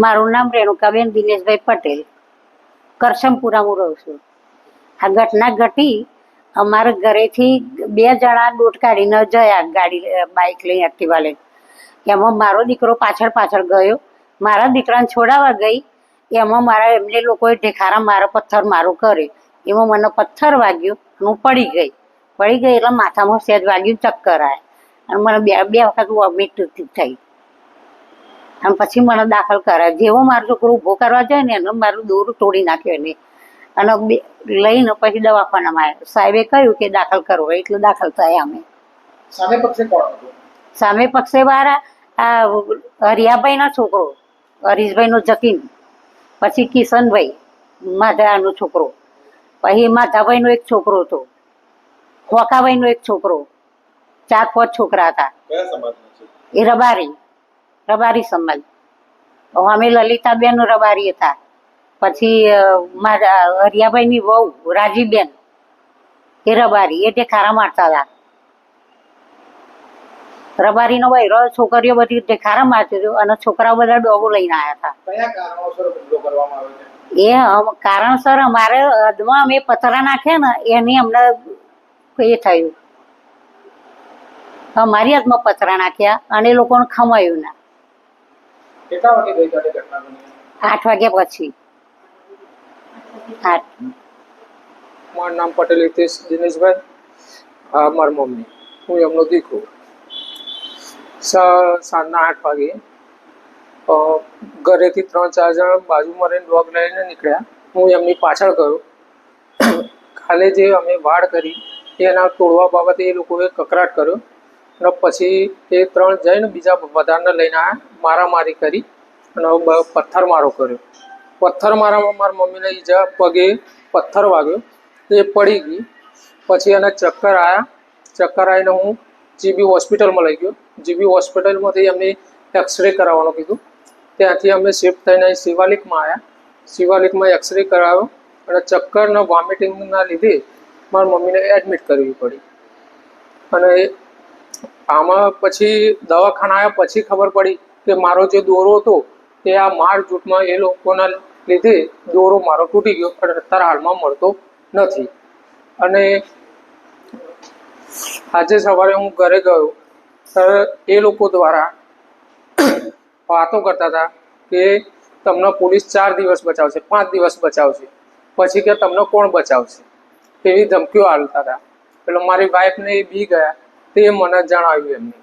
મારું નામ રેણુકાબેન દિનેશભાઈ પટેલ, કરશમપુરામાં રહું છું. આ ઘટના ઘટી અમારા ઘરેથી 2 જણા દોટ કાઢીને ગયા, ગાડી બાઇક લઈ, એક્ટિવા લઈ. એમાં મારો દીકરો પાછળ પાછળ ગયો, મારા દીકરાને છોડાવવા ગઈ. એમાં એમને લોકોએ ઢેખારા મારો પથ્થર મારું કરે, એમાં મને પથ્થર વાગ્યો, હું પડી ગઈ એટલે માથામાં સહેજ વાગ્યું, ચક્કર આવ્યા અને મને બે વખત વોમિટ થઈ. અને પછી મને દાખલ કરાય. જેવો મારો છોકરો ઊભો કરવા જાય ને એને મારું દોરું તોડી નાખ્યો એને, અને લઈને પછી દવાખાનામાં આવ્યા. સાહેબે કહ્યું કે દાખલ કરવો, એટલે દાખલ થયા અમે. સામે પક્ષે કોણ હતું? સામે પક્ષે મારા આ હરિયાભાઈનો છોકરો, હરીશભાઈનો જતીન, પછી કિશનભાઈ માધાનો છોકરો, પછી માધાભાઈનો એક છોકરો હતો, હોકાભાઈનો એક છોકરો. 4-5 છોકરા હતા. કયા સમાજના છે? એ રબારી સમાજ. અમે લલિતાબેન રબારી હતા. પછી મારા હરિયાભાઈની વહુ રાજીબેન એ રબારી, એ ઢેખારા મારતા હતા. રબારીનો વૈરો છોકરીઓ બધી ઢેખારા મારતી હતી અને છોકરાઓ બધા ડોબો લઈને આવ્યા હતા. કયા કારણોસર હુમલો કરવામાં આવ્યો છે? એ કારણસર અમારે હદમાં અમે પથરા નાખ્યા ને એની અમને એ થયું. અમારી હાથમાં પથરા નાખ્યા અને એ લોકોને ખમાયું ના. કેટલા વાગે ગઈકાલે ઘટના બની? 8 વાગ્યા પછી. 8. મારું નામ પટેલ હિતેશ દિનેશભાઈ. આ મારી મમ્મી, હું એમનો દીકરો. સાંજના 8 વાગે ઘરેથી 3-4 જણા બાજુમાં રહીને ડોગ લઈને નીકળ્યા. હું એમની પાછળ ગયો. કાલે જે અમે વાડ કરી એના તોડવા બાબતે એ લોકોએ કકરાટ કર્યો અને પછી એ 3 જઈને બીજા વધારને લઈને આવ્યા, મારામારી કરી અને પથ્થર મારો કર્યો. પથ્થર મારામાં મારી મમ્મીને ઈજા, પગે પથ્થર વાગ્યો, એ પડી ગઈ. પછી એને ચક્કર આવ્યા. ચક્કર આવીને હું જીબી હોસ્પિટલમાં લઈ ગયો. જીબી હોસ્પિટલમાંથી એમને એક્સરે કરાવવાનું કીધું. ત્યાંથી અમે શિફ્ટ થઈને શિવાલિકમાં આવ્યા. શિવાલિકમાં એક્સરે કરાવ્યો અને ચક્કર અને વોમિટિંગના લીધે મારી મમ્મીને એડમિટ કરવી પડી. અને આમાં પછી દવાખાના આવ્યા પછી ખબર પડી કે મારો જે દોરો હતો તે આ માર જૂથમાં એ લોકોના લીધે દોરો મારો તૂટી ગયો, પણ અત્યારે હાલમાં મળતો નથી. અને આજે સવારે હું ઘરે ગયો ત્યારે એ લોકો દ્વારા વાતો કરતા હતા કે તમને પોલીસ 4 દિવસ બચાવશે, 5 દિવસ બચાવશે, પછી કે તમને કોણ બચાવશે, એવી ધમકીઓ આપતા હતા. એટલે મારી વાઈફને એ બી ગયા, તે મને જણાવ્યું એમને.